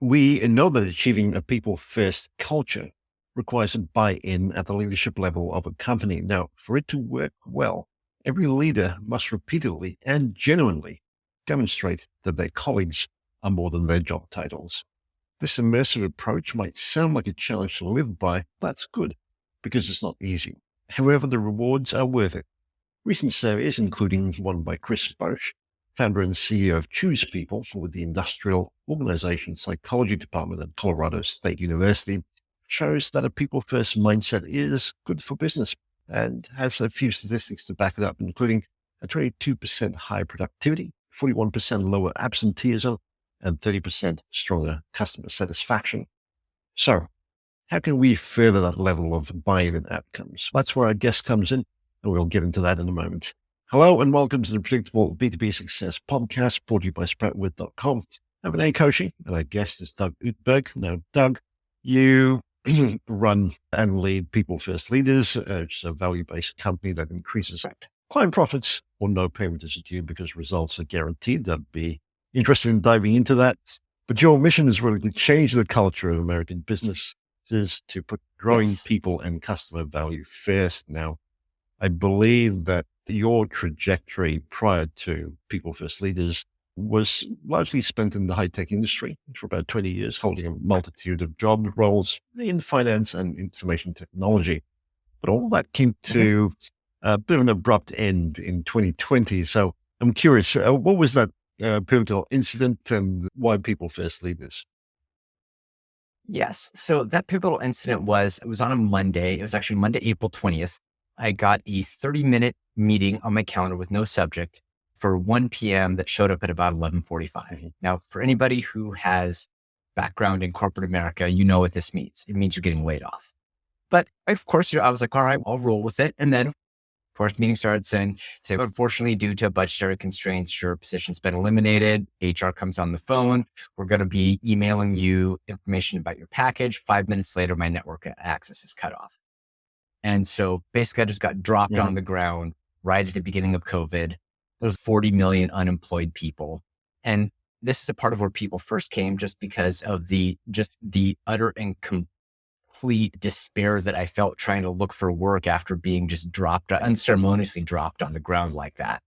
We know that achieving a people-first culture requires a buy-in at the leadership level of a company. Now, for it to work well, every leader must repeatedly and genuinely demonstrate that their colleagues are more than their job titles. This immersive approach might sound like a challenge to live by. That's good, because it's not easy. However, the rewards are worth it. Recent surveys, including one by Chris Bosch, founder and CEO of Choose People with the Industrial Organization Psychology Department at Colorado State University, shows that a people-first mindset is good for business and has a few statistics to back it up, including a 22% higher productivity, 41% lower absenteeism, and 30% stronger customer satisfaction. So, how can we further that level of buy-in and outcomes? That's where our guest comes in, and we'll get into that in a moment. Hello, and welcome to the Predictable B2B Success podcast, brought to you by Sproutwith.com. I'm Vinay Koshy, and our guest is Doug Utberg. Now, Doug, you run and lead People First Leaders, which is a value-based company that increases client profits or no payment is due because results are guaranteed. I'd be interested in diving into that. But your mission is really to change the culture of American business, is to put growing people and customer value first. Now, I believe that your trajectory prior to People First Leaders was largely spent in the high-tech industry for about 20 years, holding a multitude of job roles in finance and information technology. But all that came to a bit of an abrupt end in 2020. So I'm curious, what was that pivotal incident and why People First Leaders? Yes. So that pivotal incident it was on a Monday. It was actually Monday, April 20th. I got a 30-minute meeting on my calendar with no subject for 1 p.m. that showed up at about 11:45. Now, for anybody who has background in corporate America, you know what this means. It means you're getting laid off. But of course, I was like, all right, I'll roll with it. And then, of course, meeting started saying, unfortunately, due to budgetary constraints, your position's been eliminated. HR comes on the phone. We're going to be emailing you information about your package. 5 minutes later, my network access is cut off. And so basically I just got dropped on the ground right at the beginning of COVID. There's 40 million unemployed people. And this is a part of where people first came just because of the utter and complete despair that I felt trying to look for work after being just unceremoniously dropped on the ground like that.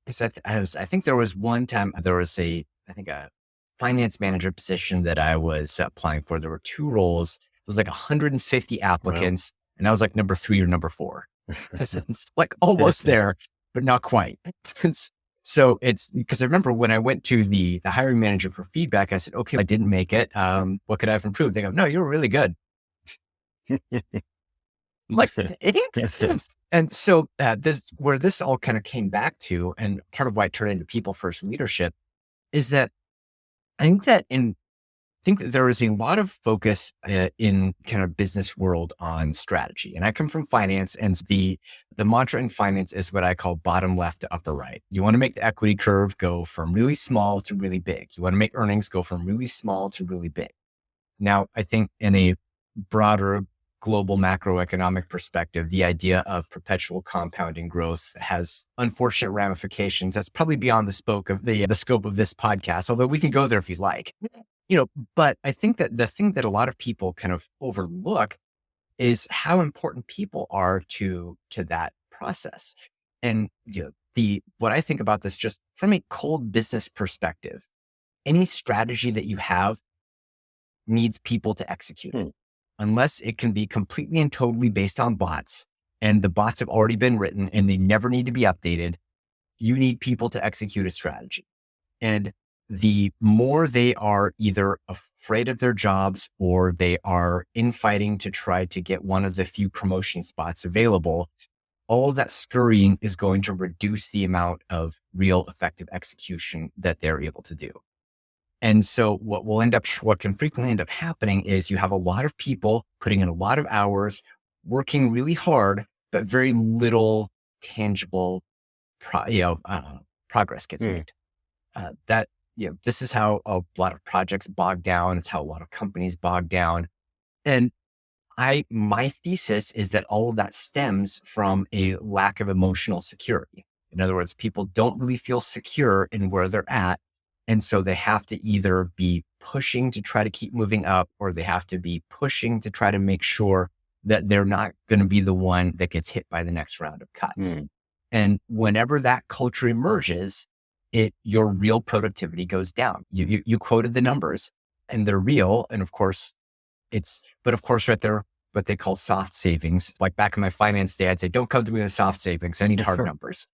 Because I think there was one time a finance manager position that I was applying for. There were 2 roles. There was like 150 applicants. Wow. And I was like number 3 or number 4. It's like almost there, but not quite. So it's because I remember when I went to the hiring manager for feedback, I said, okay, I didn't make it. What could I have improved? They go, no, you were really good. Like, and so this all kind of came back to, and part of why it turned into People First Leadership is that I think that there is a lot of focus in kind of business world on strategy. And I come from finance, and the mantra in finance is what I call bottom left to upper right. You want to make the equity curve go from really small to really big. You want to make earnings go from really small to really big. Now, I think in a broader global macroeconomic perspective, the idea of perpetual compounding growth has unfortunate ramifications. That's probably beyond the scope of this podcast, although we can go there if you'd like. But I think that the thing that a lot of people kind of overlook is how important people are to that process. And what I think about this just from a cold business perspective, any strategy that you have needs people to execute it. Unless it can be completely and totally based on bots, and the bots have already been written and they never need to be updated, you need people to execute a strategy. And the more they are either afraid of their jobs or they are infighting to try to get one of the few promotion spots available, all of that scurrying is going to reduce the amount of real effective execution that they're able to do. And so what can frequently end up happening is you have a lot of people putting in a lot of hours, working really hard, but very little tangible progress gets made. This is how a lot of projects bog down. It's how a lot of companies bog down. And my thesis is that all of that stems from a lack of emotional security. In other words, people don't really feel secure in where they're at. And so they have to either be pushing to try to keep moving up, or they have to be pushing to try to make sure that they're not going to be the one that gets hit by the next round of cuts. And whenever that culture emerges, your real productivity goes down. You quoted the numbers, and they're real. And of course, right there, what they call soft savings. Like back in my finance day, I'd say, don't come to me with soft savings. I need hard numbers.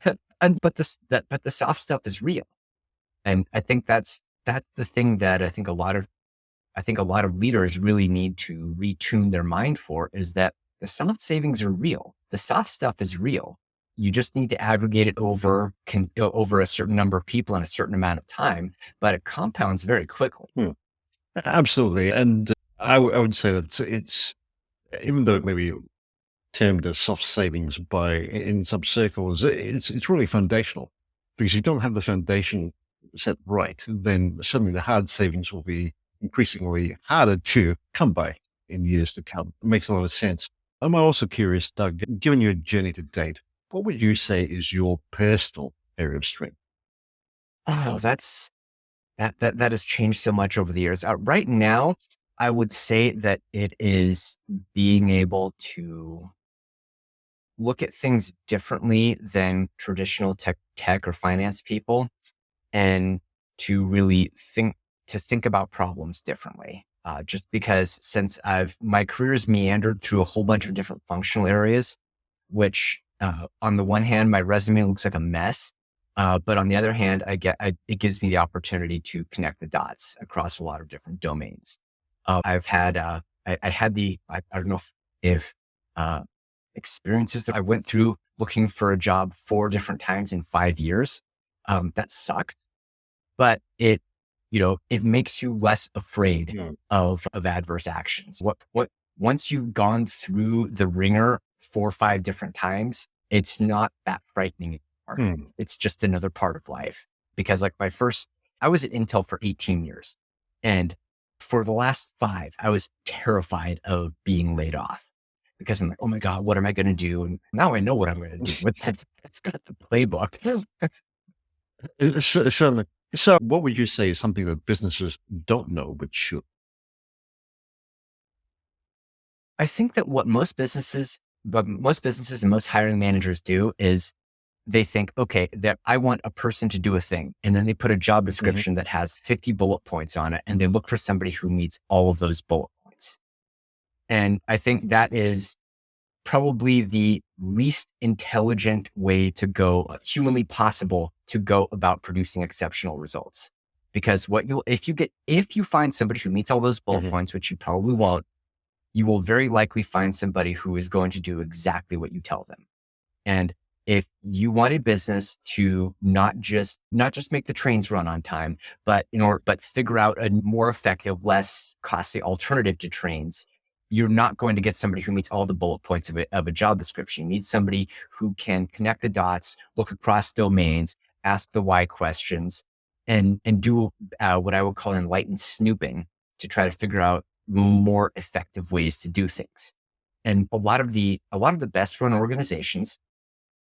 But the soft stuff is real. And I think that's the thing that I think a lot of leaders really need to retune their mind for, is that the soft savings are real. The soft stuff is real. You just need to aggregate it over a certain number of people in a certain amount of time, but it compounds very quickly. Absolutely. And I would say that it's, even though it may be termed as soft savings in some circles, it's really foundational, because if you don't have the foundation set right, then suddenly the hard savings will be increasingly harder to come by in years to come. It makes a lot of sense. I'm also curious, Doug, given your journey to date, what would you say is your personal area of strength? Oh, that has changed so much over the years. Right now, I would say that it is being able to look at things differently than traditional tech or finance people, and to really think about problems differently. Just because since my career has meandered through a whole bunch of different functional areas, which on the one hand, my resume looks like a mess. But on the other hand, it gives me the opportunity to connect the dots across a lot of different domains. I've had, I had I don't know if experiences that I went through looking for a job 4 different times in 5 years. That sucked, but it makes you less afraid of adverse actions. Once you've gone through the ringer 4 or 5 different times, it's not that frightening anymore. It's just another part of life. Because like I was at Intel for 18 years. And for the last 5, I was terrified of being laid off, because I'm like, oh my God, what am I going to do? And now I know what I'm going to do. But that's got the playbook. Certainly. So what would you say is something that businesses don't know but should? I think that what most businesses and most hiring managers do is they think, okay, that I want a person to do a thing. And then they put a job description that has 50 bullet points on it. And they look for somebody who meets all of those bullet points. And I think that is probably the least intelligent way to go, humanly possible, to go about producing exceptional results. Because if you find somebody who meets all those bullet points, which you probably won't, you will very likely find somebody who is going to do exactly what you tell them. And if you want a business to not just make the trains run on time, but figure out a more effective, less costly alternative to trains, you're not going to get somebody who meets all the bullet points of a job description. You need somebody who can connect the dots, look across domains, ask the why questions, and do what I would call enlightened snooping to try to figure out more effective ways to do things. And a lot of the best run organizations,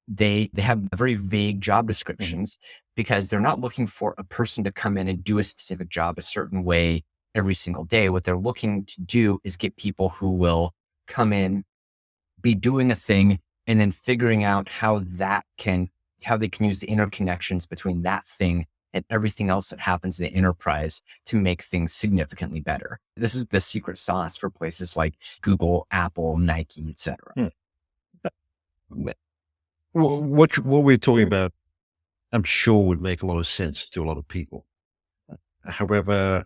they have very vague job descriptions, because they're not looking for a person to come in and do a specific job a certain way every single day. What they're looking to do is get people who will come in, be doing a thing, and then figuring out how they can use the interconnections between that thing and everything else that happens in the enterprise to make things significantly better. This is the secret sauce for places like Google, Apple, Nike, etc. Well, what we're talking about, I'm sure, would make a lot of sense to a lot of people. However,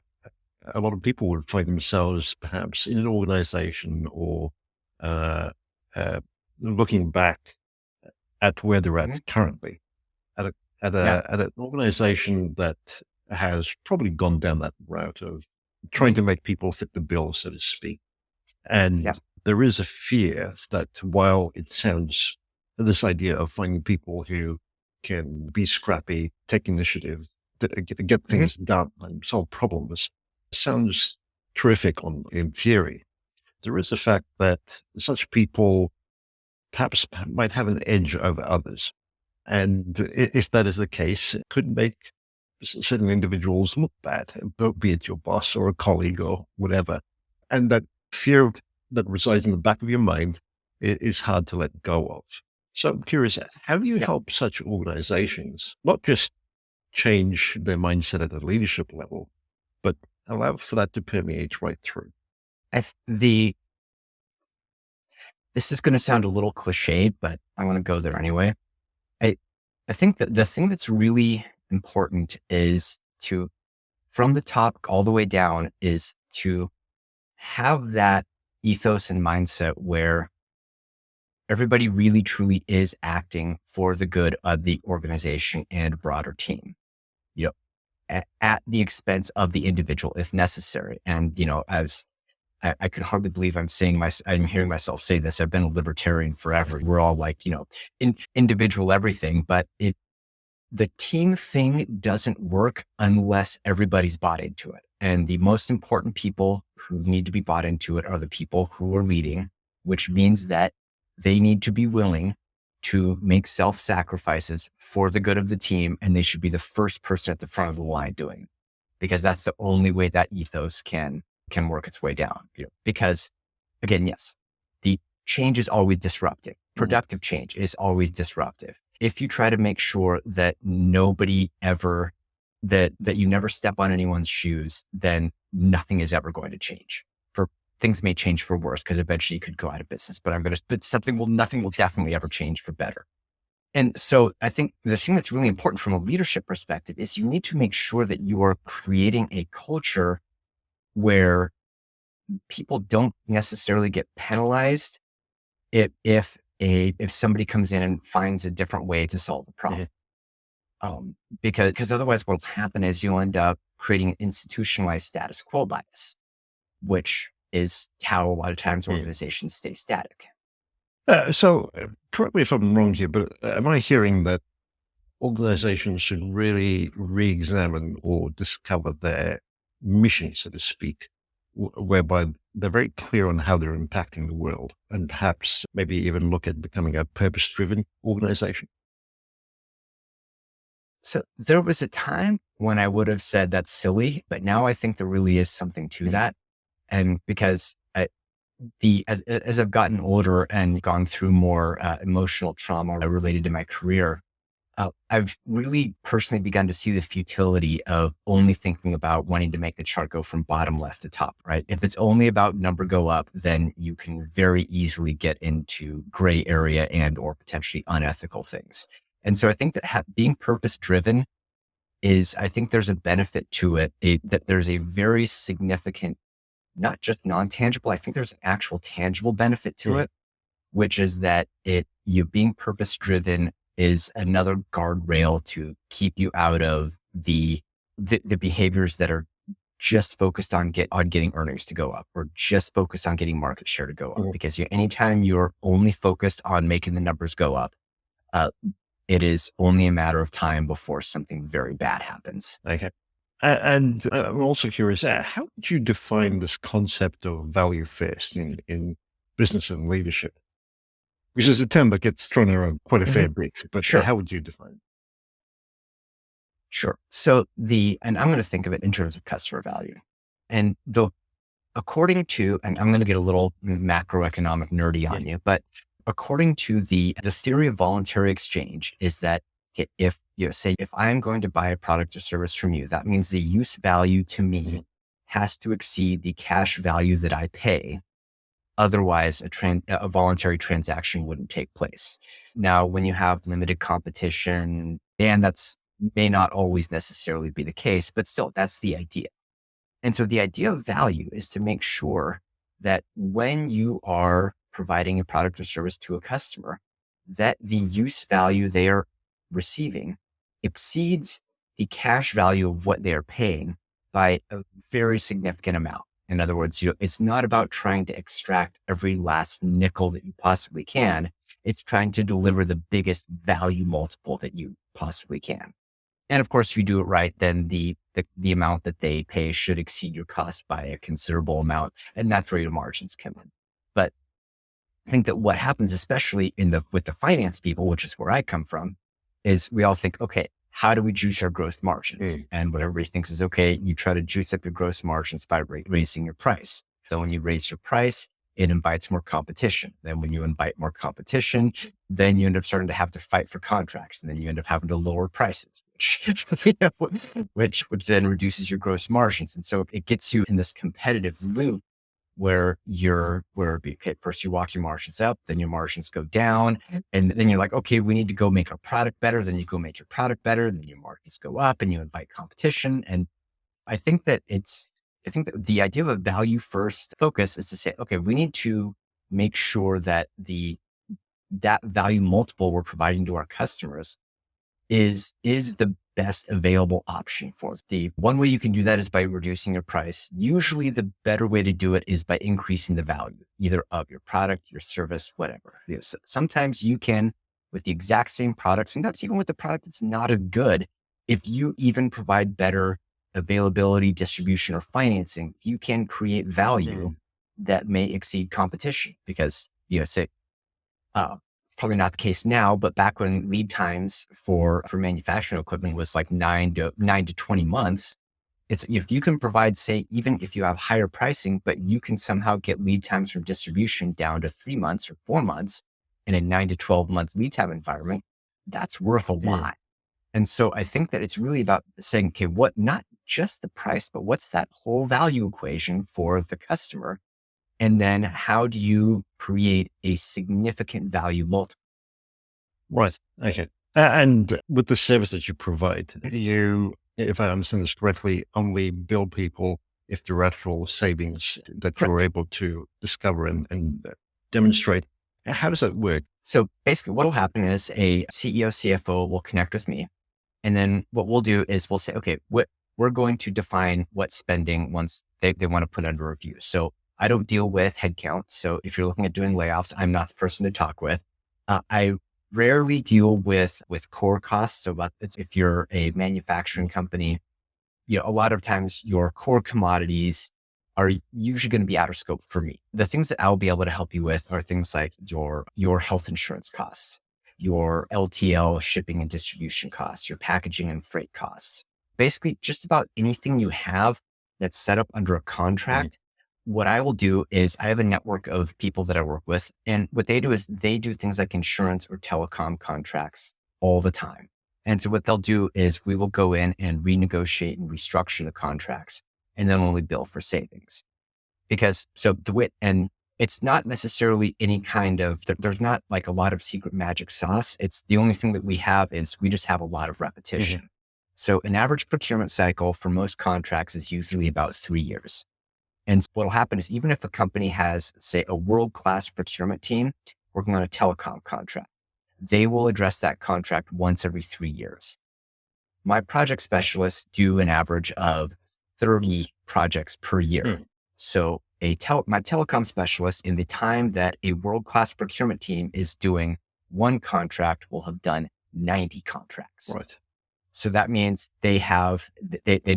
a lot of people would find themselves perhaps in an organization, or uh, uh, looking back at where they're at currently, at an organization that has probably gone down that route of trying to make people fit the bill, so to speak. And there is a fear that, while it sounds, this idea of finding people who can be scrappy, take initiative, get things done and solve problems, sounds terrific in theory. There is the fact that such people perhaps might have an edge over others. And if that is the case, it could make certain individuals look bad, be it your boss or a colleague or whatever. And that fear that resides in the back of your mind is hard to let go of. So I'm curious, how do you Yeah. help such organizations not just change their mindset at a leadership level, but allow for that to permeate right through? I, th- the This is going to sound a little cliche, but I want to go there anyway. I, I think that the thing that's really important is to, from the top all the way down, is to have that ethos and mindset where everybody really truly is acting for the good of the organization and broader team, you know, at the expense of the individual if necessary. And, as I could hardly believe I'm hearing myself say this. I've been a libertarian forever. We're all like, individual everything, but the team thing doesn't work unless everybody's bought into it. And the most important people who need to be bought into it are the people who are leading, which means that they need to be willing to make self-sacrifices for the good of the team. And they should be the first person at the front of the line doing it, because that's the only way that ethos can work its way down. Because again, yes, the change is always disruptive. Productive change is always disruptive. If you try to make sure that nobody ever, that you never step on anyone's shoes, then nothing is ever going to change. Things may change for worse because eventually you could go out of business, but nothing will definitely ever change for better. And so I think the thing that's really important from a leadership perspective is you need to make sure that you are creating a culture where people don't necessarily get penalized if somebody comes in and finds a different way to solve the problem. Because otherwise what will happen is you'll end up creating an institutionalized status quo bias, which is how a lot of times organizations stay static. So correct me if I'm wrong here, but am I hearing that organizations should really re-examine or discover their mission, so to speak, whereby they're very clear on how they're impacting the world, and perhaps maybe even look at becoming a purpose-driven organization? So there was a time when I would have said that's silly, but now I think there really is something to that. And because as I've gotten older and gone through more emotional trauma related to my career, I've really personally begun to see the futility of only thinking about wanting to make the chart go from bottom left to top, right? If it's only about number go up, then you can very easily get into gray area and or potentially unethical things. And so I think that being purpose driven I think there's a benefit to it, that there's a very significant, not just non-tangible, I think there's an actual tangible benefit to it, which is that you being purpose driven is another guardrail to keep you out of the behaviors that are just focused on getting earnings to go up, or just focused on getting market share to go up. Because anytime you're only focused on making the numbers go up, it is only a matter of time before something very bad happens. Okay. And I'm also curious, how would you define this concept of value first in business and leadership? Which is a term that gets thrown around quite a fair bit, but Sure. how would you define it? Sure. So and I'm going to think of it in terms of customer value. And according to, and I'm going to get a little macroeconomic nerdy on you, but according to the theory of voluntary exchange is that if I'm going to buy a product or service from you, that means the use value to me has to exceed the cash value that I pay. Otherwise, a voluntary transaction wouldn't take place. Now, when you have limited competition, and that's may not always necessarily be the case, but still, that's the idea. And so the idea of value is to make sure that when you are providing a product or service to a customer, that the use value they are receiving exceeds the cash value of what they are paying by a very significant amount. In other words, it's not about trying to extract every last nickel that you possibly can. It's trying to deliver the biggest value multiple that you possibly can. And of course, if you do it right, then the amount that they pay should exceed your cost by a considerable amount. And that's where your margins come in. But I think that what happens, especially with the finance people, which is where I come from, is we all think, okay, how do we juice our gross margins? Mm. And what everybody thinks is, okay, you try to juice up your gross margins by raising your price. So when you raise your price, it invites more competition. Then when you invite more competition, then you end up starting to have to fight for contracts. And then you end up having to lower prices, which then reduces your gross margins. And so it gets you in this competitive loop where okay, first you walk your margins up, then your margins go down. And then you're like, okay, we need to go make our product better. Then you go make your product better. Then your margins go up and you invite competition. And I think that the idea of a value first focus is to say, okay, we need to make sure that that value multiple we're providing to our customers is the best available option for us. The one way you can do that is by reducing your price. Usually the better way to do it is by increasing the value, either of your product, your service, whatever. Sometimes you can, with the exact same product, sometimes even with the product that's not as good, if you even provide better availability, distribution, or financing, you can create value that may exceed competition because, say, it's probably not the case now, but back when lead times for manufacturing equipment was like 9 to 20 months, it's if you can provide, say, even if you have higher pricing, but you can somehow get lead times from distribution down to 3 months or 4 months in a 9 to 12 months lead time environment, that's worth a lot. And so I think that it's really about saying, okay, not just the price, but what's that whole value equation for the customer? And then how do you create a significant value multiple? Right. Okay. And with the service that you provide, you, if I understand this correctly, only bill people if there are actual savings that you're Correct. able to discover and demonstrate. How does that work? So basically what will happen is a CEO, CFO will connect with me. And then what we'll do is we'll say, okay, we're going to define what spending once they want to put under review. So I don't deal with headcount. So if you're looking at doing layoffs, I'm not the person to talk with. I rarely deal with core costs. So if you're a manufacturing company, a lot of times your core commodities are usually going to be out of scope for me. The things that I'll be able to help you with are things like your health insurance costs, your LTL shipping and distribution costs, your packaging and freight costs. Basically, just about anything you have that's set up under a contract. What I will do is I have a network of people that I work with. And what they do is they do things like insurance or telecom contracts all the time. And so what they'll do is we will go in and renegotiate and restructure the contracts and then only bill for savings. And it's not necessarily any kind of, there's not like a lot of secret magic sauce. It's the only thing that we have is we just have a lot of repetition. So an average procurement cycle for most contracts is usually about 3 years. And what'll happen is even if a company has, say, a world-class procurement team working on a telecom contract, they will address that contract once every 3 years. My project specialists do an average of 30 projects per year. So my telecom specialist, in the time that a world-class procurement team is doing one contract, will have done 90 contracts. Right. So that means they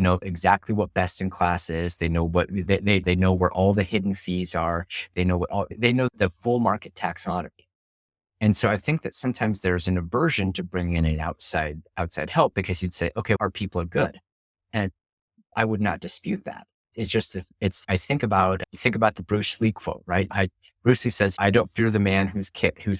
know exactly what best in class is. They know they know where all the hidden fees are. They know the full market taxonomy. And so I think that sometimes there's an aversion to bring in an outside help because you'd say, okay, our people are good. And I would not dispute that. It's just, I think about the Bruce Lee quote, right? Bruce Lee says, I don't fear the man who's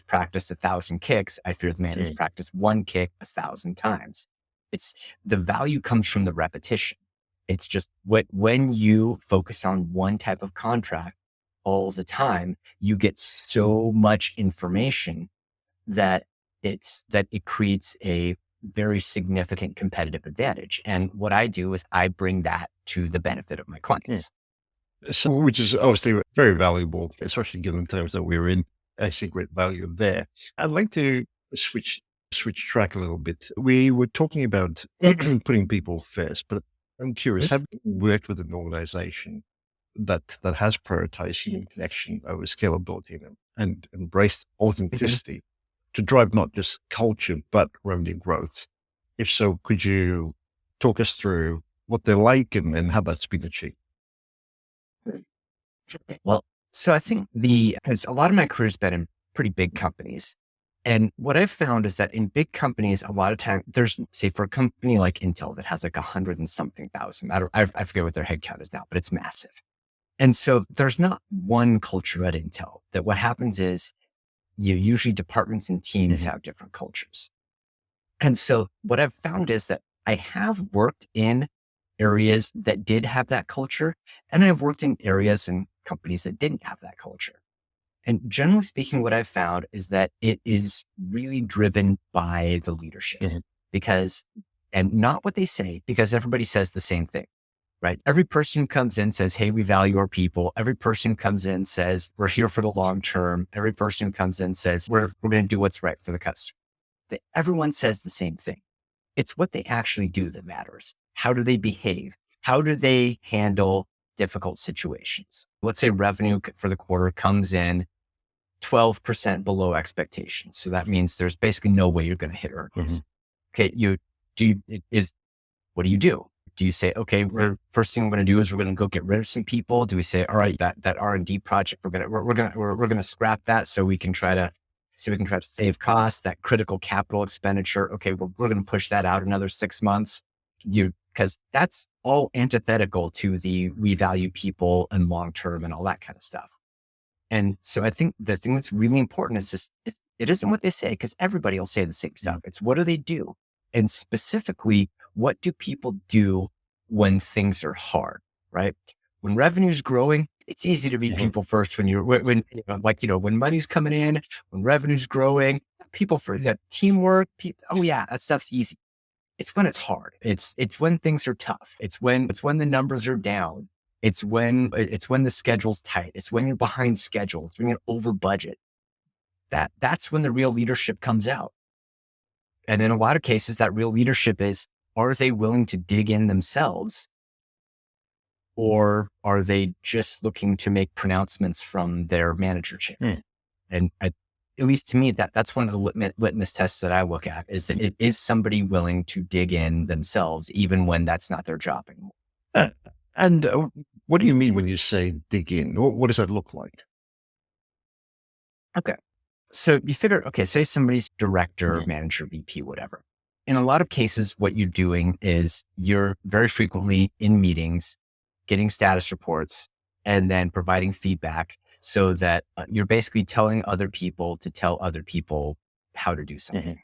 practiced 1,000 kicks. I fear the man who's practiced one kick 1,000 times. It's the value comes from the repetition. It's just when you focus on one type of contract all the time, you get so much information that it creates a very significant competitive advantage. And what I do is I bring that to the benefit of my clients. So, which is obviously very valuable, especially given the times that we're in. I see great value there. I'd like to switch track a little bit. We were talking about putting people first, but I'm curious, have you worked with an organization that has prioritized human connection over scalability and embraced authenticity to drive not just culture, but revenue growth? If so, could you talk us through what they're like and how that's been achieved? Well, so I think because a lot of my career's been in pretty big companies. And what I've found is that in big companies, a lot of time there's, say, for a company like Intel that has like 100 and something thousand, I forget what their headcount is now, but it's massive. And so there's not one culture at Intel. That what happens is usually departments and teams have different cultures. And so what I've found is that I have worked in areas that did have that culture, and I've worked in areas and companies that didn't have that culture. And generally speaking, what I've found is that it is really driven by the leadership because, and not what they say, because everybody says the same thing, right? Every person who comes in says, hey, we value our people. Every person who comes in says, we're here for the long term. Every person who comes in says, we're going to do what's right for the customer. Everyone says the same thing. It's what they actually do that matters. How do they behave? How do they handle difficult situations? Let's say revenue for the quarter comes in 12% below expectations. So that means there's basically no way you're going to hit earnings. Okay. What do you do? Do you say, okay, first thing we're going to do is we're going to go get rid of some people? Do we say, all right, that R&D project, we're going to scrap that so we can try to save costs, that critical capital expenditure. Okay, we're going to push that out another 6 months. Because that's all antithetical to the we value people and long-term and all that kind of stuff. And so I think the thing that's really important is just, it isn't what they say, because everybody will say the same stuff. It's what do they do? And specifically, what do people do when things are hard, right? When revenue's growing, it's easy to be people first when money's coming in, when revenue's growing, people for that teamwork. Oh yeah, that stuff's easy. It's when it's hard. It's when things are tough. It's when the numbers are down. It's when the schedule's tight. It's when you're behind schedule. It's when you're over budget. That's when the real leadership comes out. And in a lot of cases, that real leadership is, are they willing to dig in themselves? Or are they just looking to make pronouncements from their manager chair? And at least to me, that's one of the litmus tests that I look at, is that it is somebody willing to dig in themselves, even when that's not their job anymore. And what do you mean when you say dig in? What does that look like? Okay. So you figure, okay, say somebody's director, manager, VP, whatever. In a lot of cases, what you're doing is you're very frequently in meetings, getting status reports, and then providing feedback so that you're basically telling other people to tell other people how to do something.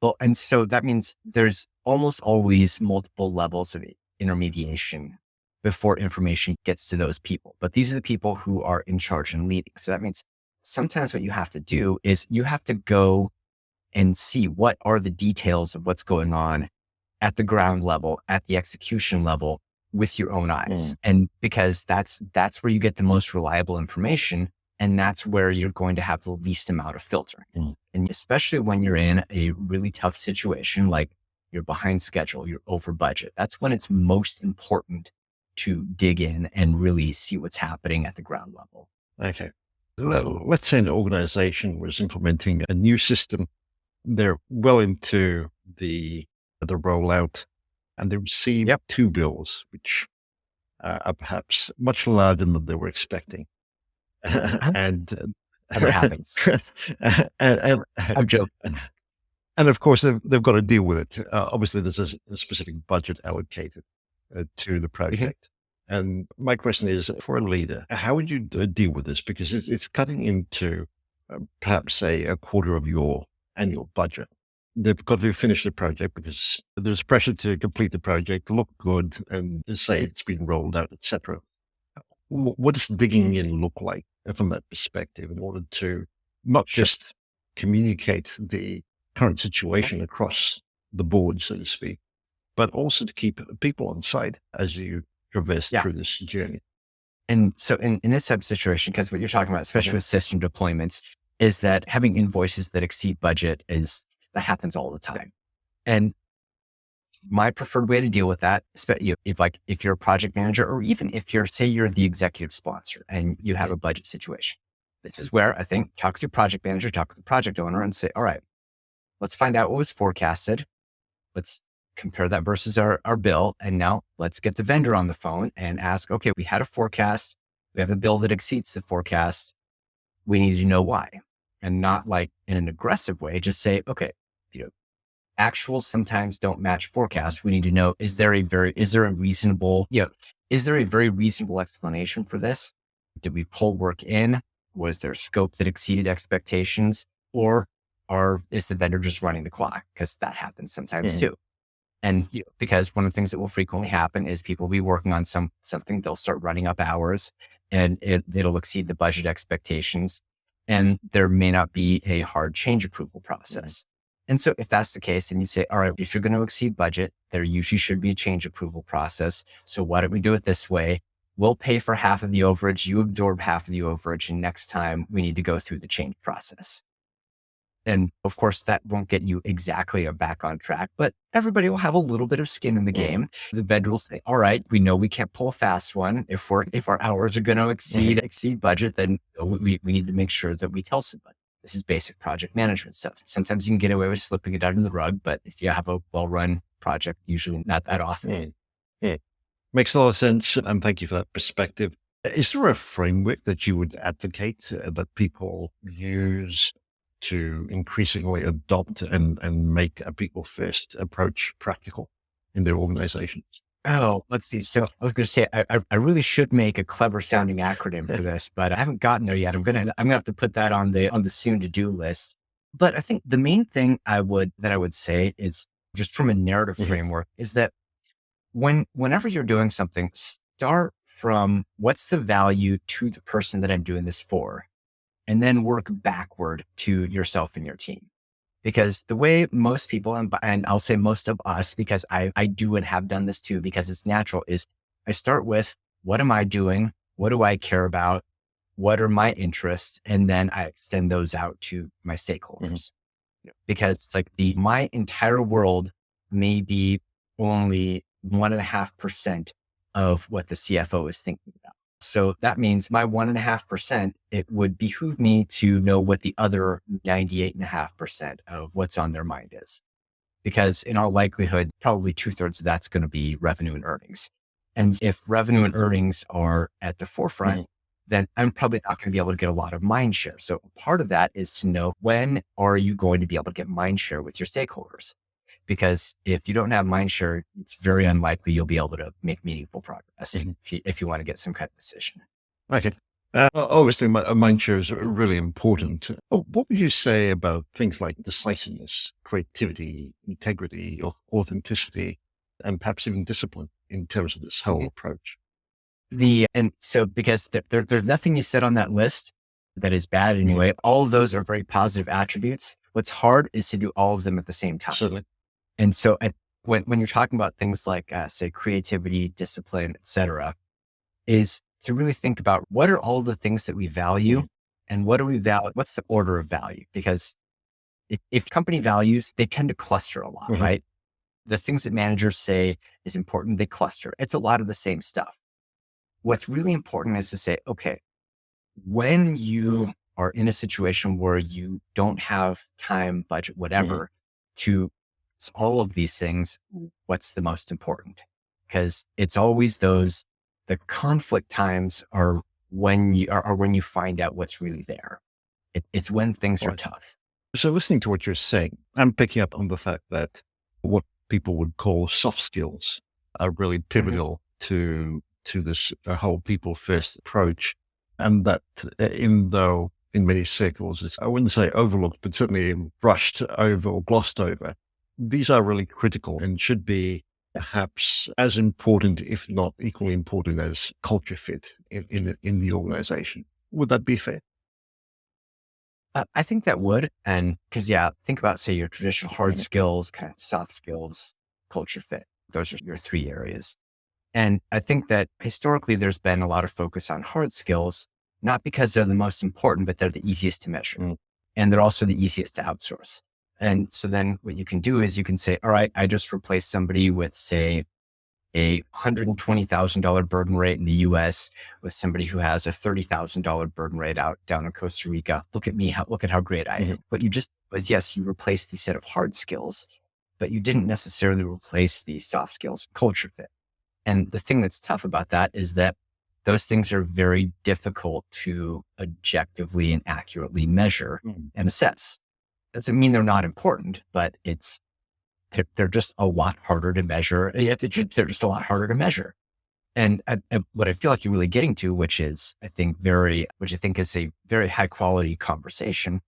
Well, and so that means there's almost always multiple levels of intermediation before information gets to those people. But these are the people who are in charge and leading. So that means sometimes what you have to do is you have to go and see what are the details of what's going on at the ground level, at the execution level, with your own eyes. And because that's where you get the most reliable information, and that's where you're going to have the least amount of filtering. And especially when you're in a really tough situation, like you're behind schedule, you're over budget, that's when it's most important to dig in and really see what's happening at the ground level. Okay. Well, let's say an organization was implementing a new system. They're well into the rollout, and they received 2 bills, which are perhaps much larger than they were expecting. And Never happens. I'm joking. And of course, they've got to deal with it. Obviously, there's a specific budget allocated to the project. And my question is, for a leader, how would you deal with this? Because it's cutting into perhaps a quarter of your annual budget. They've got to finish the project because there's pressure to complete the project, look good, and say it's been rolled out, etc. What does digging in look like from that perspective in order to not just communicate the current situation across the board, so to speak, but also to keep people on side as you traverse through this journey? And so in this type of situation, because what you're talking about, especially with system deployments, is that having invoices that exceed budget that happens all the time. And my preferred way to deal with that, if you're a project manager, or even if you're the executive sponsor and you have a budget situation, this is where I think talk to your project manager, talk with the project owner and say, all right, let's find out what was forecasted. Let's compare that versus our bill. And now let's get the vendor on the phone and ask, okay, we had a forecast. We have a bill that exceeds the forecast. We need to know why. and not like in an aggressive way. Just say, okay, you know, actuals sometimes don't match forecasts. We need to know, is there a very reasonable explanation for this? Did we pull work in? Was there scope that exceeded expectations? Or is the vendor just running the clock? Because that happens sometimes too. And because one of the things that will frequently happen is people will be working on something, they'll start running up hours and it'll exceed the budget expectations. And there may not be a hard change approval process. And so if that's the case, and you say, all right, if you're going to exceed budget, there usually should be a change approval process. So why don't we do it this way? We'll pay for half of the overage, you absorb half of the overage, and next time we need to go through the change process. And of course, that won't get you exactly back on track, but everybody will have a little bit of skin in the game. The vendor will say, all right, we know we can't pull a fast one. If our hours are going to exceed budget, then we need to make sure that we tell somebody. This is basic project management stuff. Sometimes you can get away with slipping it under the rug, but if you have a well-run project, usually not that often. Makes a lot of sense. And thank you for that perspective. Is there a framework that you would advocate that people use to increasingly adopt and make a people first approach practical in their organizations? Oh, let's see. So I was going to say, I really should make a clever sounding acronym for this, but I haven't gotten there yet. I'm going to have to put that on the soon to do list. But I think the main thing I would say is just from a narrative framework is that whenever you're doing something, start from what's the value to the person that I'm doing this for, and then work backward to yourself and your team. Because the way most people, and I'll say most of us, because I do and have done this too, because it's natural, is I start with, what am I doing? What do I care about? What are my interests? And then I extend those out to my stakeholders. Because it's like my entire world may be only 1.5% of what the CFO is thinking about. So that means my 1.5%, it would behoove me to know what the other 98.5% of what's on their mind is. Because in all likelihood, probably 2/3 of that's going to be revenue and earnings. And if revenue and earnings are at the forefront, then I'm probably not going to be able to get a lot of mind share. So part of that is to know, when are you going to be able to get mind share with your stakeholders? Because if you don't have mind share, it's very unlikely you'll be able to make meaningful progress if you want to get some kind of decision. Okay. Obviously, mind share is really important. What would you say about things like decisiveness, creativity, integrity, authenticity, and perhaps even discipline in terms of this whole approach? Because there's nothing you said on that list that is bad anyway. All of those are very positive attributes. What's hard is to do all of them at the same time. Certainly. And so when you're talking about things like, say, creativity, discipline, et cetera, is to really think about what are all the things that we value and what do we value? What's the order of value? Because if company values, they tend to cluster a lot, right? The things that managers say is important, they cluster. It's a lot of the same stuff. What's really important is to say, okay, when you are in a situation where you don't have time, budget, whatever, to all of these things, what's the most important? Because it's always the conflict times are when you find out what's really there. It's when things are tough. So listening to what you're saying, I'm picking up on the fact that what people would call soft skills are really pivotal to this whole people first approach. And that though in many circles, it's, I wouldn't say overlooked, but certainly brushed over or glossed over, these are really critical and should be perhaps as important, if not equally important, as culture fit in the organization. Would that be fair? I think that would. And because, think about, say, your traditional hard skills, kind of soft skills, culture fit. Those are your 3 areas. And I think that historically there's been a lot of focus on hard skills, not because they're the most important, but they're the easiest to measure. And they're also the easiest to outsource. And so then what you can do is you can say, all right, I just replaced somebody with, say, a $120,000 burden rate in the US with somebody who has a $30,000 burden rate down in Costa Rica. Look at me. Look at how great I am. What you just was, yes, you replaced the set of hard skills, but you didn't necessarily replace the soft skills culture fit. And the thing that's tough about that is that those things are very difficult to objectively and accurately measure and assess. Doesn't mean they're not important, but they're just a lot harder to measure. Yeah, they're just a lot harder to measure. And what I feel like you're really getting to, which I think is a very high quality conversation,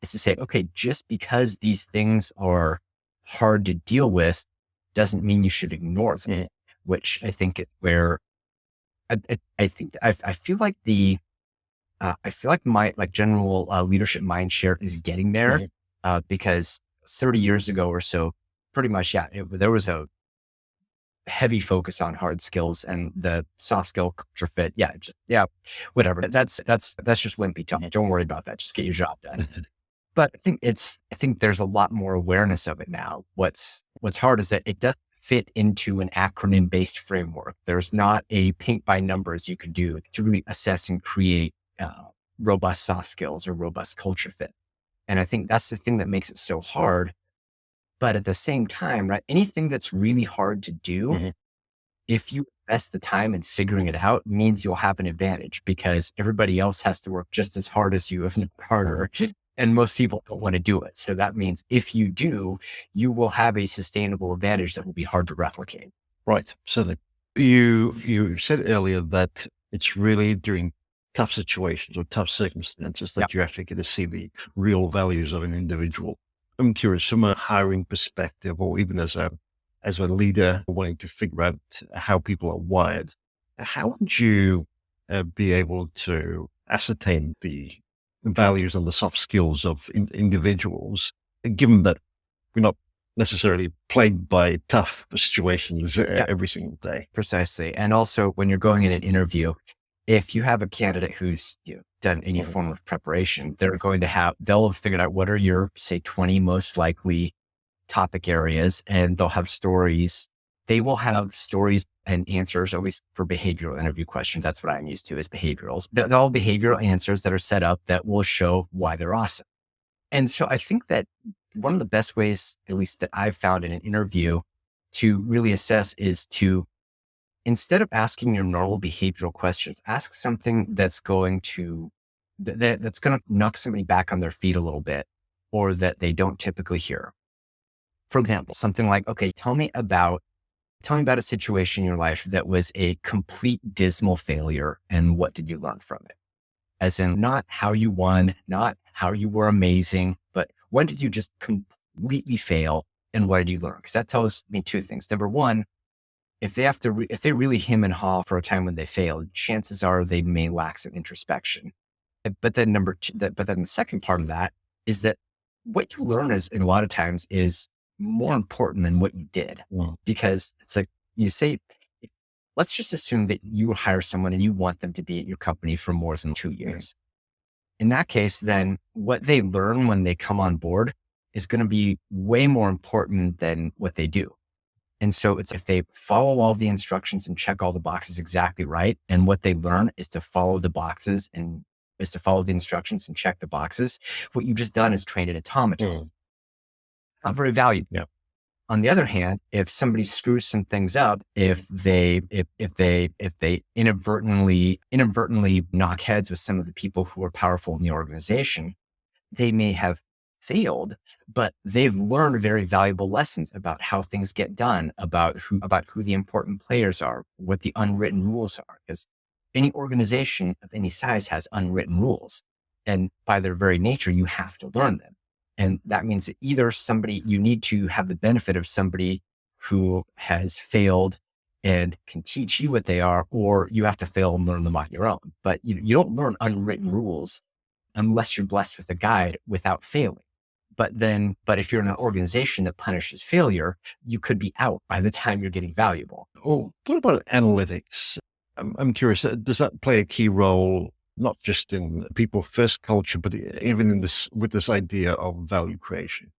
is to say, okay, just because these things are hard to deal with doesn't mean you should ignore them, which I think is where I feel like my general leadership mind share is getting there, because 30 years ago or so, pretty much, there was a heavy focus on hard skills and the soft skill culture fit. Whatever. That's just wimpy talk. Don't worry about that. Just get your job done. But I think there's a lot more awareness of it now. What's hard is that it doesn't fit into an acronym based framework. There's not a paint by numbers you could do to really assess and create robust soft skills or robust culture fit. And I think that's the thing that makes it so hard. But at the same time, right, anything that's really hard to do, if you invest the time in figuring it out, means you'll have an advantage because everybody else has to work just as hard as you, if not harder. And most people don't want to do it. So that means if you do, you will have a sustainable advantage that will be hard to replicate. Right. So you said earlier that it's really during tough situations or tough circumstances that you actually get to see the real values of an individual. I'm curious, from a hiring perspective, or even as a leader wanting to figure out how people are wired, how would you be able to ascertain the values and the soft skills of individuals, given that we're not necessarily plagued by tough situations every single day? Precisely. And also when you're going in an interview, if you have a candidate who's done any form of preparation, they'll have figured out what are your, say, 20 most likely topic areas, and they'll have stories. They will have stories and answers, always for behavioral interview questions. That's what I'm used to, is behaviorals. They're all behavioral answers that are set up that will show why they're awesome. And so I think that one of the best ways, at least that I've found in an interview, to really assess is to, instead of asking your normal behavioral questions, ask something that's going to knock somebody back on their feet a little bit, or that they don't typically hear. For example, something like, okay, tell me about a situation in your life that was a complete dismal failure, and what did you learn from it? As in, not how you won, not how you were amazing, but when did you just completely fail, and what did you learn? Because that tells me two things. Number one, if they really hem and haw for a time when they failed, chances are they may lack some introspection. But then the second part of that is that what you learn is, a lot of times, is more important than what you did. Because it's like, you say, let's just assume that you hire someone and you want them to be at your company for more than 2 years. In that case, then what they learn when they come on board is going to be way more important than what they do. And so it's, if they follow all the instructions and check all the boxes exactly right, and what they learn is to follow the boxes and is to follow the instructions and check the boxes, what you've just done is trained an automaton. Not very valuable. Yeah. On the other hand, if somebody screws some things up, if they inadvertently knock heads with some of the people who are powerful in the organization, they may have failed, but they've learned very valuable lessons about how things get done, about who the important players are, what the unwritten rules are. Because any organization of any size has unwritten rules, and by their very nature, you have to learn them. And that means that either you need to have the benefit of somebody who has failed and can teach you what they are, or you have to fail and learn them on your own. But you don't learn unwritten rules unless you're blessed with a guide without failing. But if you're in an organization that punishes failure, you could be out by the time you're getting valuable. Oh, what about analytics? I'm curious, does that play a key role, not just in people first culture, but even with this idea of value creation?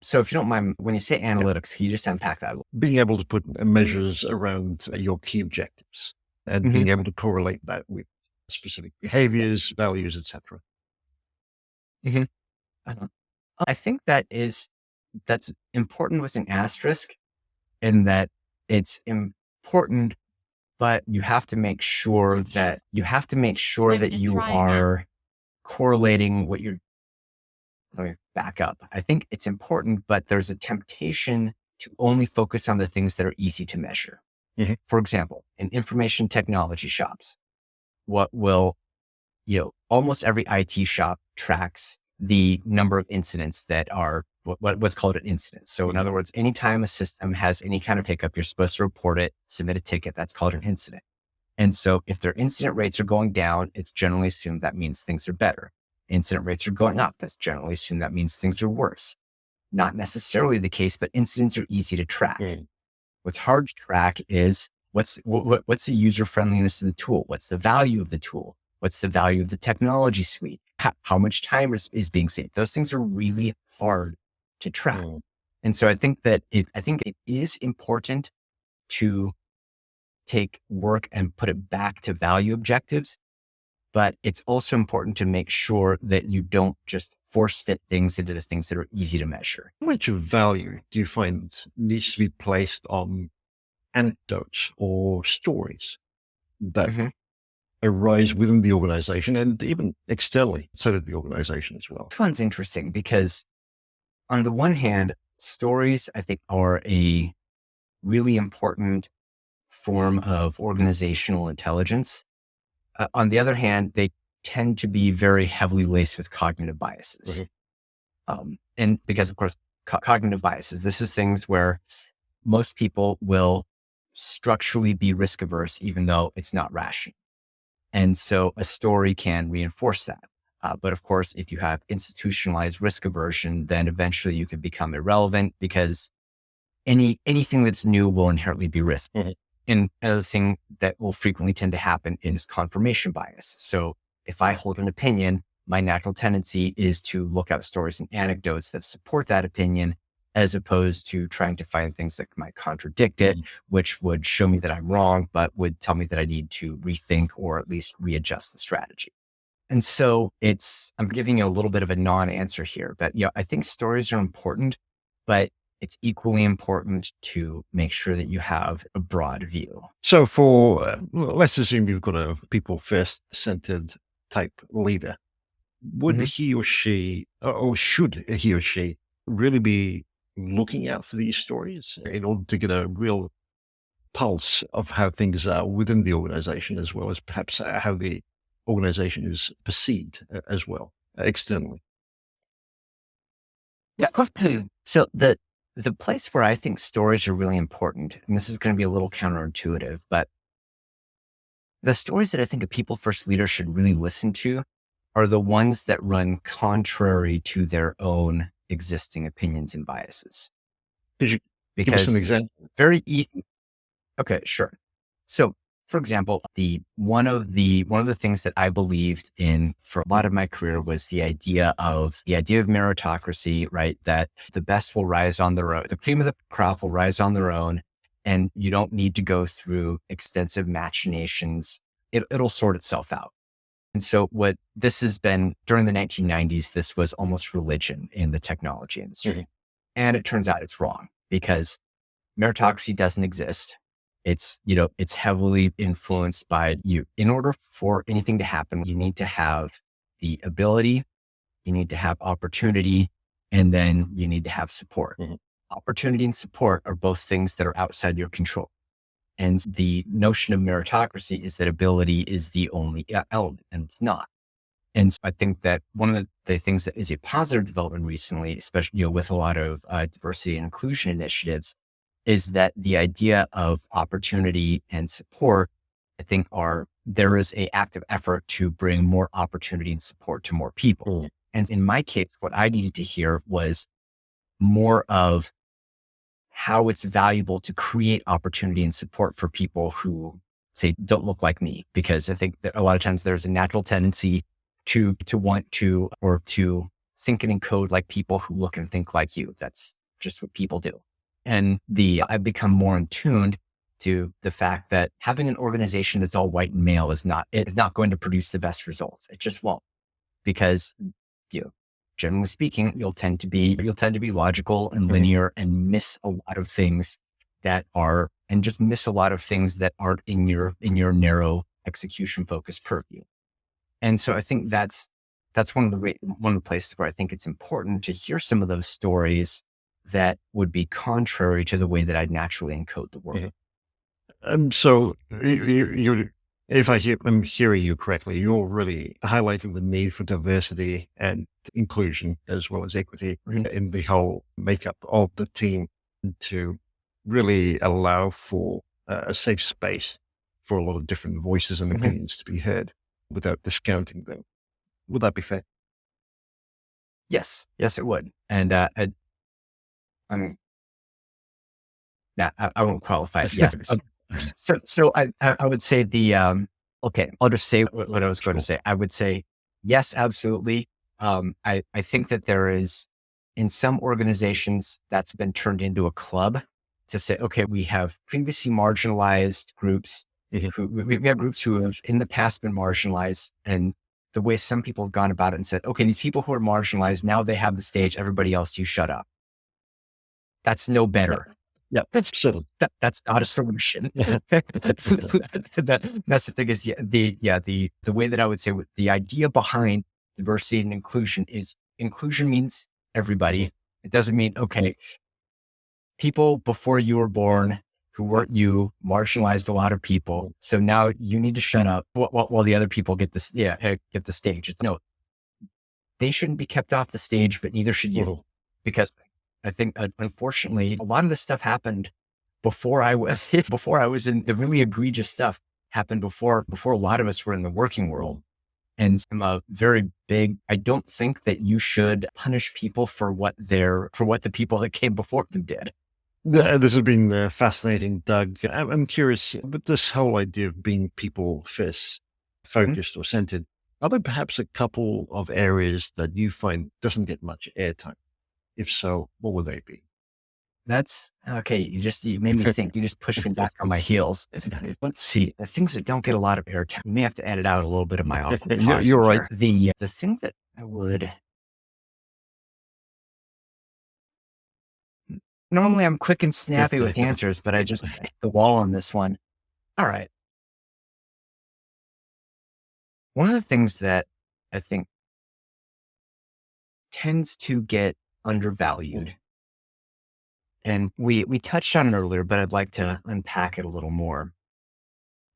So if you don't mind, when you say analytics, can you just unpack that? Being able to put measures around your key objectives and being able to correlate that with specific behaviors, values, etc. I think that's important with an asterisk, in that it's important but you have to make sure that you are correlating what you're. Let me back up. I think it's important, but there's a temptation to only focus on the things that are easy to measure. Mhm. For example, in information technology shops, what will, almost every IT shop tracks the number of incidents that are what's called an incident. So in other words, anytime a system has any kind of hiccup, you're supposed to report it, submit a ticket. That's called an incident. And so if their incident rates are going down, it's generally assumed that means things are better. Incident rates are going up. That's generally assumed that means things are worse. Not necessarily the case, but incidents are easy to track. What's hard to track is what's the user friendliness of the tool? What's the value of the tool? What's the value of the technology suite? How much time is being saved? Those things are really hard to track. And so I think it is important to take work and put it back to value objectives, but it's also important to make sure that you don't just force fit things into the things that are easy to measure. How much of value do you find needs to be placed on anecdotes or stories that arise within the organization and even externally, so to the organization as well? This one's interesting because on the one hand, stories, I think, are a really important form of organizational intelligence. On the other hand, they tend to be very heavily laced with cognitive biases. And because, of course, cognitive biases, this is things where most people will structurally be risk averse, even though it's not rational. And so a story can reinforce that. But of course, if you have institutionalized risk aversion, then eventually you can become irrelevant because anything that's new will inherently be risk. And another thing that will frequently tend to happen is confirmation bias. So if I hold an opinion, my natural tendency is to look at stories and anecdotes that support that opinion, as opposed to trying to find things that might contradict it, which would show me that I'm wrong, but would tell me that I need to rethink or at least readjust the strategy. And so I'm giving you a little bit of a non-answer here, but I think stories are important, but it's equally important to make sure that you have a broad view. So let's assume you've got a people first centered type leader. Would he or she, or should he or she really be looking out for these stories in order to get a real pulse of how things are within the organization, as well as perhaps how the organization is perceived as well externally? Yeah. So the place where I think stories are really important, and this is going to be a little counterintuitive, but the stories that I think a people first leader should really listen to are the ones that run contrary to their own existing opinions and biases. Could you give us an example? Very easy. Okay, sure. So, for example, one of the things that I believed in for a lot of my career was the idea of meritocracy, right? That the best will rise on their own, the cream of the crop will rise on their own, and you don't need to go through extensive machinations. It'll sort itself out. And so what this has been during the 1990s, this was almost religion in the technology industry. And it turns out it's wrong because meritocracy doesn't exist. It's heavily influenced by you. In order for anything to happen, you need to have the ability, you need to have opportunity, and then you need to have support. Opportunity and support are both things that are outside your control. And the notion of meritocracy is that ability is the only element, and it's not. And so I think that one of the things that is a positive development recently, especially with a lot of diversity and inclusion initiatives, is that the idea of opportunity and support, I think there is a active effort to bring more opportunity and support to more people. And in my case, what I needed to hear was more of how it's valuable to create opportunity and support for people who say, don't look like me, because I think that a lot of times there's a natural tendency to want to, or to think and encode like people who look and think like you. That's just what people do. And I've become more in tuned to the fact that having an organization that's all white and male is not going to produce the best results. It just won't, because generally speaking, you'll tend to be logical and linear and miss a lot of things that are and just miss a lot of things that aren't in your narrow execution focused purview. And so I think that's one of the places where I think it's important to hear some of those stories that would be contrary to the way that I'd naturally encode the world. So if I'm hearing you correctly, you're really highlighting the need for diversity and inclusion as well as equity in the whole makeup of the team to really allow for a safe space for a lot of different voices and opinions to be heard without discounting them. Would that be fair? Yes, it would. And I'm I won't qualify it. Yes. So I would say okay, I'll just say what I was going to say. I would say, yes, absolutely. I think that there is, in some organizations, that's been turned into a club to say, okay, we have previously marginalized groups. We have groups who have in the past been marginalized, and the way some people have gone about it and said, okay, these people who are marginalized, now they have the stage, everybody else, you shut up. That's no better. Yeah. So that's not a solution. That's the thing is, the way that I would say the idea behind diversity and inclusion is inclusion means everybody. It doesn't mean, okay, people before you were born who weren't you marginalized a lot of people. So now you need to shut up while the other people get this, get the stage. No, they shouldn't be kept off the stage, but neither should you. Because I think, unfortunately, a lot of this stuff happened before I was in the really egregious stuff happened before a lot of us were in the working world. And I'm a very big, I don't think that you should punish people for what the people that came before them did. This has been fascinating, Doug. I'm curious, but this whole idea of being people first focused or centered, are there perhaps a couple of areas that you find doesn't get much airtime? If so, what would they be? That's okay. You made me think. You just pushed me back on my heels. Let's see. The things that don't get a lot of airtime. You may have to edit out a little bit of my awkward pause. You're right. The thing that I would normally, I'm quick and snappy with answers, but I just hit the wall on this one. All right. One of the things that I think tends to get undervalued, and we touched on it earlier, but I'd like to unpack it a little more,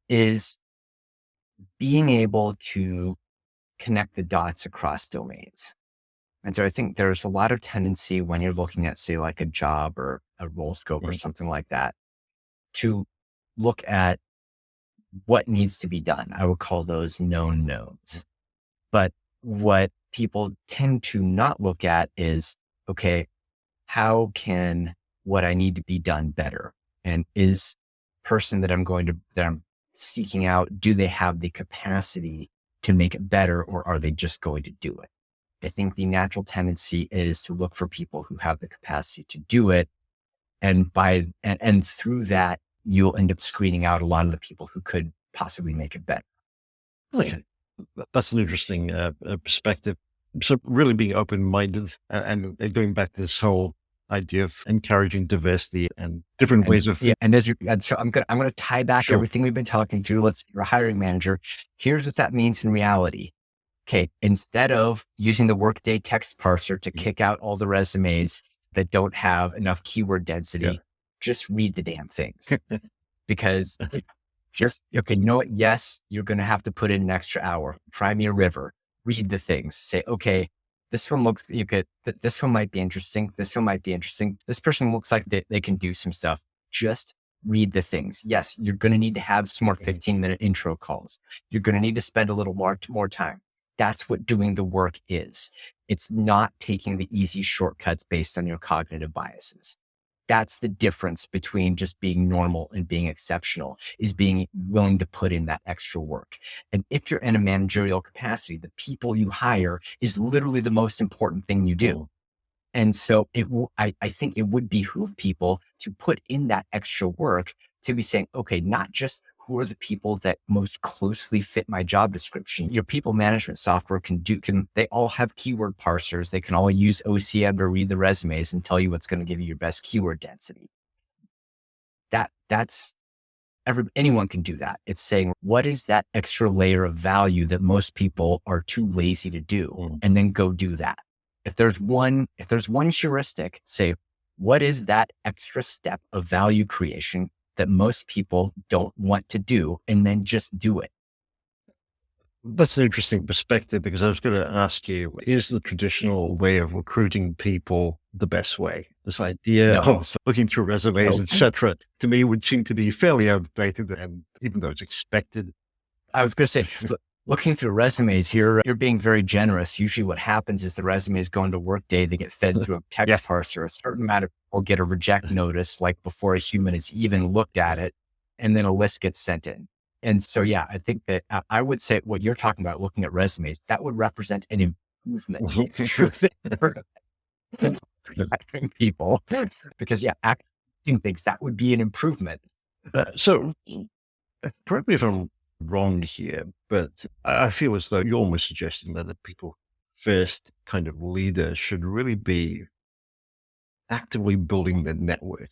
is being able to connect the dots across domains. And so I think there's a lot of tendency when you're looking at, say, like a job or a role scope or something like that, to look at what needs to be done. I would call those known knowns. But what people tend to not look at is, okay, how can what I need to be done better? And is person that I'm seeking out, do they have the capacity to make it better, or are they just going to do it? I think the natural tendency is to look for people who have the capacity to do it. And and through that, you'll end up screening out a lot of the people who could possibly make it better. Okay. That's an interesting perspective. So really being open-minded and going back to this whole idea of encouraging diversity and different ways of. Yeah. So I'm going to tie back everything we've been talking to. You're a hiring manager. Here's what that means in reality. Okay. Instead of using the Workday text parser to kick out all the resumes that don't have enough keyword density, just read the damn things. Because okay, you know what? Yes, you're going to have to put in an extra hour. Try me a river. Read the things. Say, okay, this one looks, this one might be interesting. This one might be interesting. This person looks like they can do some stuff. Just read the things. Yes, you're going to need to have some more 15-minute intro calls. You're going to need to spend a little more time. That's what doing the work is. It's not taking the easy shortcuts based on your cognitive biases. That's the difference between just being normal and being exceptional, is being willing to put in that extra work. And if you're in a managerial capacity, the people you hire is literally the most important thing you do. And so I think it would behoove people to put in that extra work to be saying, okay, not just who are the people that most closely fit my job description. Your people management software they all have keyword parsers. They can all use OCM to read the resumes and tell you what's going to give you your best keyword density. that's anyone can do that. It's saying, what is that extra layer of value that most people are too lazy to do? And then go do that. If there's one heuristic, say, what is that extra step of value creation that most people don't want to do? And then just do it. That's an interesting perspective, because I was going to ask you, is the traditional way of recruiting people the best way? This idea of looking through resumes, etc., to me would seem to be fairly outdated, and even though it's expected. I was going to say, looking through resumes, you're being very generous. Usually what happens is the resumes go into Workday, they get fed through a text parser. A certain amount of people get a reject notice, like before a human has even looked at it, and then a list gets sent in. And so, I think that I would say what you're talking about, looking at resumes, that would represent an improvement for hiring people, because acting things, that would be an improvement. So correct me if I'm wrong here, but I feel as though you're almost suggesting that the people first kind of leader should really be actively building their network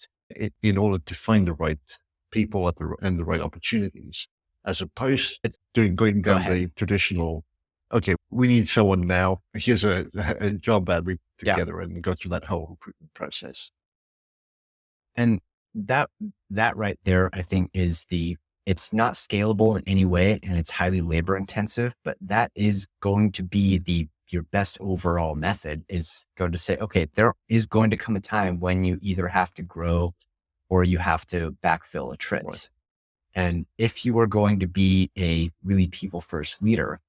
in order to find the right people and the right opportunities, as opposed to going down the traditional, okay, we need someone now. Here's a job ad we put together, and go through that whole recruitment process. And that right there, I think, is it's not scalable in any way, and it's highly labor intensive, but that is going to be your best overall method, is going to say, okay, there is going to come a time when you either have to grow or you have to backfill attrits. Right. And if you are going to be a really people first leader,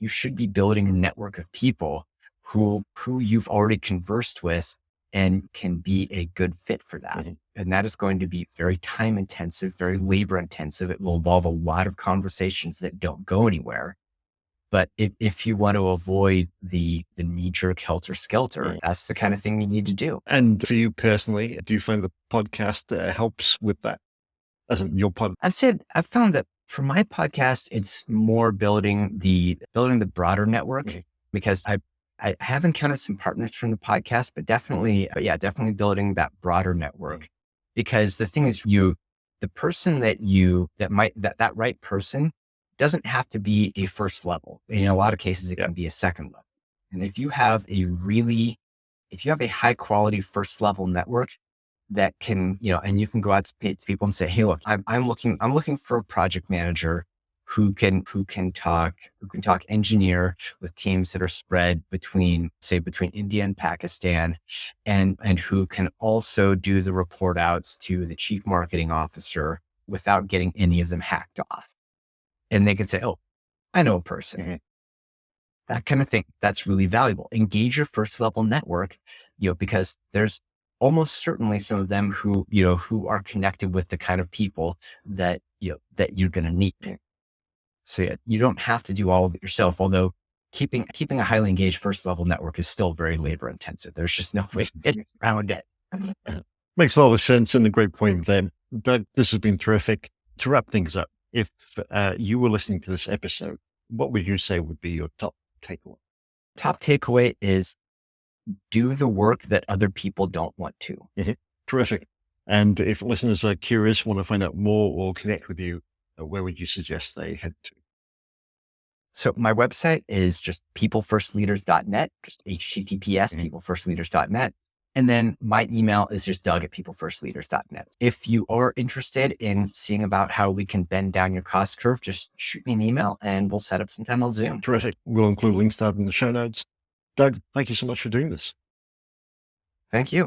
you should be building a network of people who you've already conversed with and can be a good fit for that. Mm-hmm. And that is going to be very time intensive, very labor intensive. It will involve a lot of conversations that don't go anywhere. But if you want to avoid the knee-jerk helter-skelter, that's the kind of thing you need to do. And for you personally, do you find the podcast helps with that? As in your pod? I've found that for my podcast, it's more building the broader network, because I have encountered some partners from the podcast, but definitely building that broader network. Because the thing is, the person that right person doesn't have to be a first level. In a lot of cases, it can be a second level. And if you have a high quality first level network that can, and you can go out to people and say, hey, look, I'm looking for a project manager who can talk engineer with teams that are spread between India and Pakistan, and who can also do the report outs to the chief marketing officer without getting any of them hacked off. And they can say, oh, I know a person. Mm-hmm. That kind of thing. That's really valuable. Engage your first level network, because there's almost certainly some of them who are connected with the kind of people that you're going to need. So you don't have to do all of it yourself, although keeping a highly engaged first level network is still very labor intensive. There's just no way to get around it. Makes a lot of sense, and a great point there. Doug, this has been terrific. To wrap things up, if you were listening to this episode, what would you say would be your top takeaway? Top takeaway is do the work that other people don't want to. Mm-hmm. Terrific. And if listeners are curious, want to find out more or connect with you, where would you suggest they head to? So my website is just peoplefirstleaders.net, just HTTPS, peoplefirstleaders.net. And then my email is just doug@peoplefirstleaders.net. If you are interested in seeing about how we can bend down your cost curve, just shoot me an email and we'll set up some time on Zoom. Terrific. We'll include links to that in the show notes. Doug, thank you so much for doing this. Thank you.